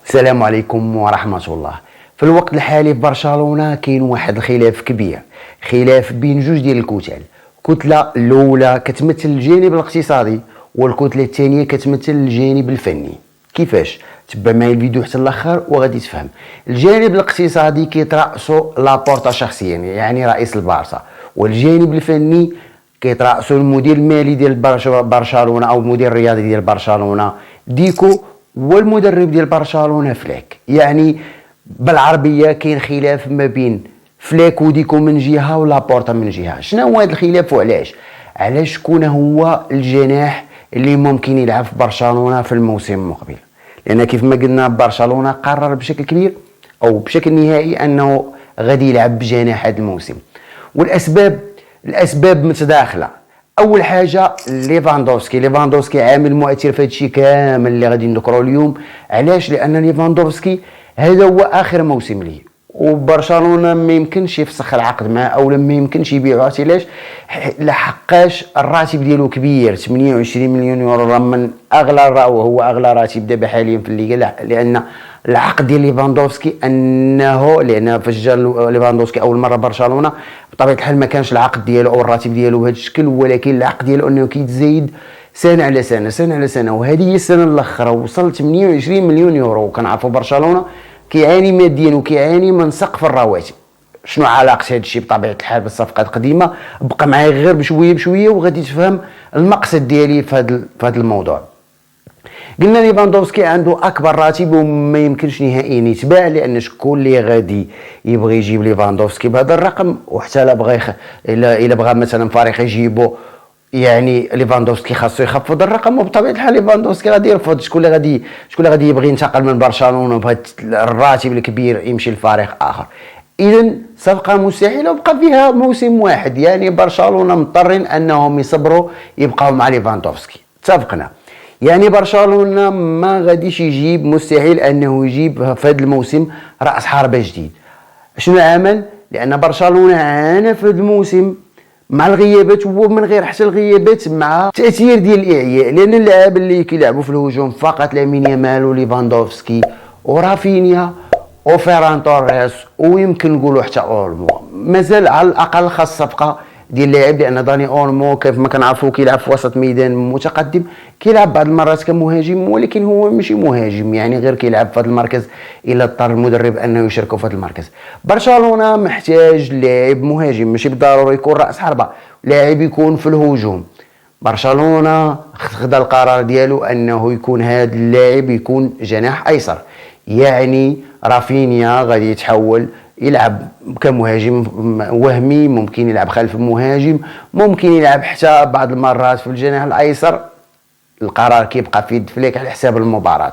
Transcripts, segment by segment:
السلام عليكم ورحمة الله. في الوقت الحالي في برشلونة كاين واحد الخلاف كبير، خلاف بين جوج ديال الكتل. الكتلة الأولى كتمثل الجانب الاقتصادي والكتلة الثانية كتمثل الجانب الفني. كيفاش؟ تبع معايا الفيديو حتى الاخر وغادي تفهم. الجانب الاقتصادي كيترأسو لابورتا شخصيا يعني رئيس البارسا، والجانب الفني كيترأسو المدير المالي ديال برشلونة او المدير الرياضي ديال برشلونة ديكو، والمدرب ديال برشلونة فليك. يعني بالعربيه كاين خلاف ما بين فليك وديكو من جهه ولابورتا من جهه. شنو هو هذا الخلاف وعلاش؟ علاش شكون هو الجناح اللي ممكن يلعب في برشلونه في الموسم المقبل؟ لان كيف ما قلنا برشلونه قرر بشكل كبير او بشكل نهائي انه غادي يلعب بجناح هذا الموسم، والاسباب متداخله. اول حاجه ليفاندوفسكي عامل مؤثر في هذا الشيء كامل اللي غادي نذكروا اليوم. علاش؟ لان ليفاندوفسكي هذا هو اخر موسم ليه، وبرشلونه ما يمكنش يفسخ العقد معه او ما يمكنش يبيعه. علاش؟ لحقاش الراتب ديالو كبير، 28 مليون يورو، راه من اغلى وهو اغلى راتب دابا حاليا في الليغا. لان العقد ديال ليفاندوفسكي لان فاش جا ليفاندوفسكي اول مره برشلونه بطبيعه الحال ما كانش العقد ديالو او الراتب ديالو بهذا الشكل، ولكن العقد ديالو انه كيتزايد سنه على سنه، وهذه هي السنه الاخرى وصل 28 مليون يورو. وكنعرفوا برشلونه كيعاني ماديا وكيعاني من سقف الرواتب. شنو علاقه هذا الشيء بطبيعه الحال بالصفقات القديمه؟ بقى معايا غير بشويه وغادي تفهم المقصد ديالي في هذا الموضوع. قلنا ليفاندوفسكي عنده اكبر راتب وما يمكنش نهائيا يتباع، لان شكون اللي غادي يبغي يجيب ليفاندوفسكي بهذا الرقم؟ وحتى لا بغى الا بغى مثلا فريق يجيبو، يعني ليفاندوفسكي خاصو يخفض الرقم، وبطبيعه الحال ليفاندوفسكي غادي يرفض. شكون اللي غادي يبغي ينتقل من برشلونه بهذا الراتب الكبير يمشي لفريق اخر؟ اذا صفقه مستحيله وبقى فيها موسم واحد. يعني برشلونه مضطرين انهم يصبروا يبقاو مع ليفاندوفسكي. اتفقنا؟ يعني برشلونه ما غاديش يجيب، مستحيل انه يجيب في هذا الموسم راس حربه جديد. شنو عمل؟ لان برشلونه عانى في هذا الموسم مع الغيابات، ومن غير حتى الغيابات مع تاثير ديال الاعياء، لان اللاعب اللي كيلعبوا في الهجوم فقط لامين يامال وليفاندوفسكي ورافينيا وفيران توريس، ويمكن نقولوا حتى اولمو. مازال على الاقل خاص صفقه ديال اللاعب، لان داني اولمو كيف ما كنعرفوا كيلعب في وسط ميدان متقدم، كيلعب بعض المرات كمهاجم، ولكن هو ماشي مهاجم، يعني غير كيلعب في هذا المركز الا اضطر المدرب انه يشاركوا في هذا المركز. برشلونه محتاج لاعب مهاجم، ماشي بالضروره يكون راس حربه، لاعب يكون في الهجوم. برشلونه خدا القرار ديالو انه يكون هذا اللاعب يكون جناح ايسر. يعني رافينيا غادي يتحول يلعب كمهاجم وهمي، ممكن يلعب خلف المهاجم، ممكن يلعب حتى بعض المرات في الجناح الايسر. القرار كيبقى في يد فليك على حساب المباراة.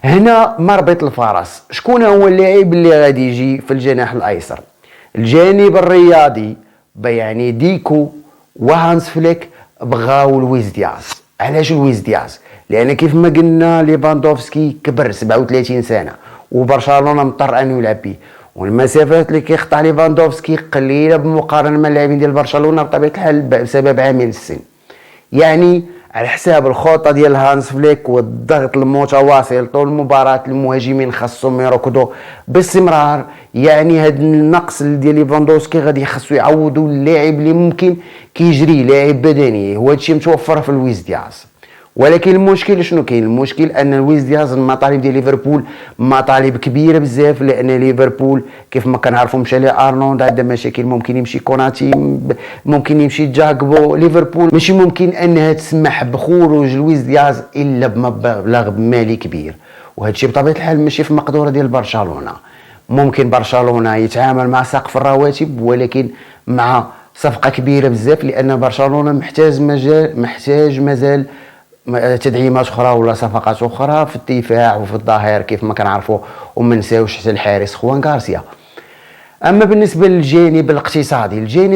هنا مربط الفرس، شكون هو اللاعب اللي غادي يجي في الجناح الايسر؟ الجانب الرياضي يعني ديكو وهانس فليك بغاو لويس دياز. علاش لويس دياز؟ لان كيف ما قلنا ليفاندوفسكي كبر 37 سنه وبرشلونه مضطر انه يلعب به، والمسافات اللي كيقطع ليفاندوفسكي قليله بالمقارنه مع اللاعبين ديال برشلونه بطبيعه الحال بسبب عامل السن. يعني على حساب الخطه ديال هانس فليك والضغط المتواصل طول المباراه، المهاجمين خاصهم يركضوا باستمرار. يعني هذا النقص ديال ليفاندوفسكي غادي خاصو يعوضوا اللاعب اللي ممكن كيجري، لاعب بدني، وهذا الشيء متوفر في لويس دياز. ولكن المشكل شنو كاين؟ المشكل ان لويس دياز المطالب ديال ليفربول مطالب كبيره بزاف، لان ليفربول كيف ما كنعرفوا مشى لارنولد، عنده مشاكل، ممكن يمشي كوناتي، ممكن يمشي جاكبو. ليفربول ماشي ممكن انها تسمح بخروج لويس دياز الا بمبلغ مالي كبير، وهذا الشيء بطبيعه الحال ماشي في مقدوره ديال برشلونه. ممكن برشلونه يتعامل مع سقف الرواتب، ولكن مع صفقه كبيره بزاف، لان برشلونه محتاج مازال تدعيمات اخرى ولا صفقات اخرى في الدفاع وفي الظهير كيف ما كنعرفوا، وما نساوش حتى الحارس خوان غارسيا. اما بالنسبه للجانب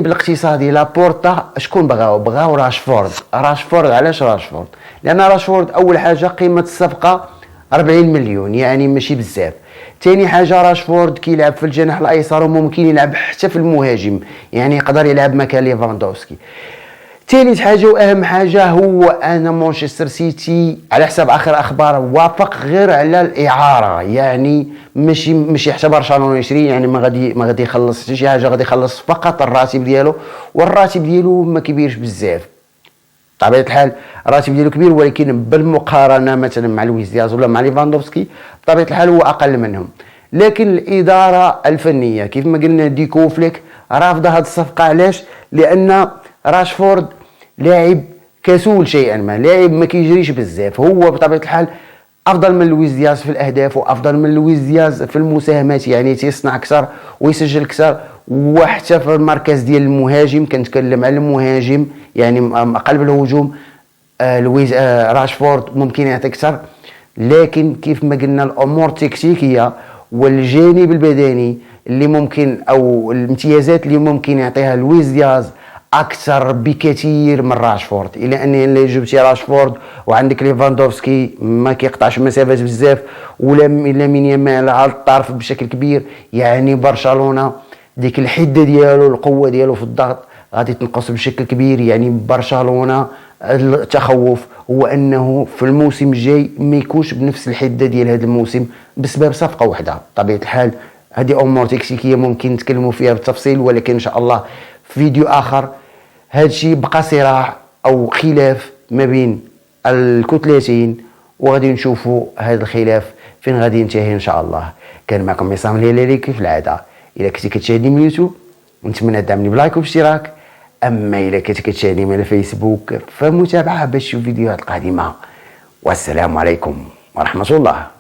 الاقتصادي لابورتا شكون بغاو راشفورد. علاش راشفورد؟ لان راشفورد اول حاجه قيمه الصفقه 40 مليون، يعني ماشي بزاف. ثاني حاجه راشفورد كيلعب في الجناح الايسر وممكن يلعب حتى في المهاجم، يعني يقدر يلعب مكان ليفاندوفسكي. ثالث حاجه واهم حاجه هو ان مانشستر سيتي على حسب اخر اخبار وافق غير على الاعاره، يعني ماشي حتى برشلونه يشري، يعني ما غادي يخلص حتى شي حاجه، غادي يخلص فقط الراتب ديالو، والراتب ديالو ما كبيرش بزاف. بطبيعه الحال الراتب ديالو كبير، ولكن بالمقارنه مثلا مع لويس دياز ولا مع ليفاندوفسكي بطبيعه الحال هو اقل منهم. لكن الاداره الفنيه كيف ما قلنا ديكو فليك رافضه هذه الصفقه. علاش؟ لان راشفورد لاعب كسول شيئا ما، لاعب ما كيجريش بزاف، هو بطبيعه الحال افضل من لويس دياز في الاهداف وافضل من لويس دياز في المساهمات، يعني تيصنع اكثر ويسجل اكثر. وحتى في المركز ديال المهاجم، كنتكلم على المهاجم يعني قلب الهجوم، لويس راشفورد ممكن يعطي اكثر. لكن كيف ما قلنا الامور التكتيكيه والجانب البدني اللي ممكن او الامتيازات اللي ممكن يعطيها لويس دياز اكثر بكثير من راشفورد. الى ان اللي جبتي راشفورد وعندك ليفاندوفسكي ما كيقطعش مسافات بزاف، ولا لامين يامال على الطرف بشكل كبير، يعني برشلونه ديك الحده ديالو القوه ديالو في الضغط غادي تنقص بشكل كبير. يعني برشلونه التخوف هو انه في الموسم الجاي ما يكونش بنفس الحده ديال هذا الموسم بسبب صفقه واحده. بطبيعه الحال هذه امور تكتيكيه ممكن نتكلموا فيها بالتفصيل، ولكن ان شاء الله في فيديو اخر. هذا الشيء بقى صراع او خلاف ما بين الكتلتين، وغادي نشوفوا هذا الخلاف فين غادي ينتهي ان شاء الله. كان معكم عصام الهلالي كيف العاده. الى كنتي كتشاهدني من اليوتيوب ونتمنى تدعمني بلايك وباشتراك، اما الى كنتي كتشاهدني من الفيسبوك فمتابعه باش تشوف فيديوهات قادمه. والسلام عليكم ورحمه الله.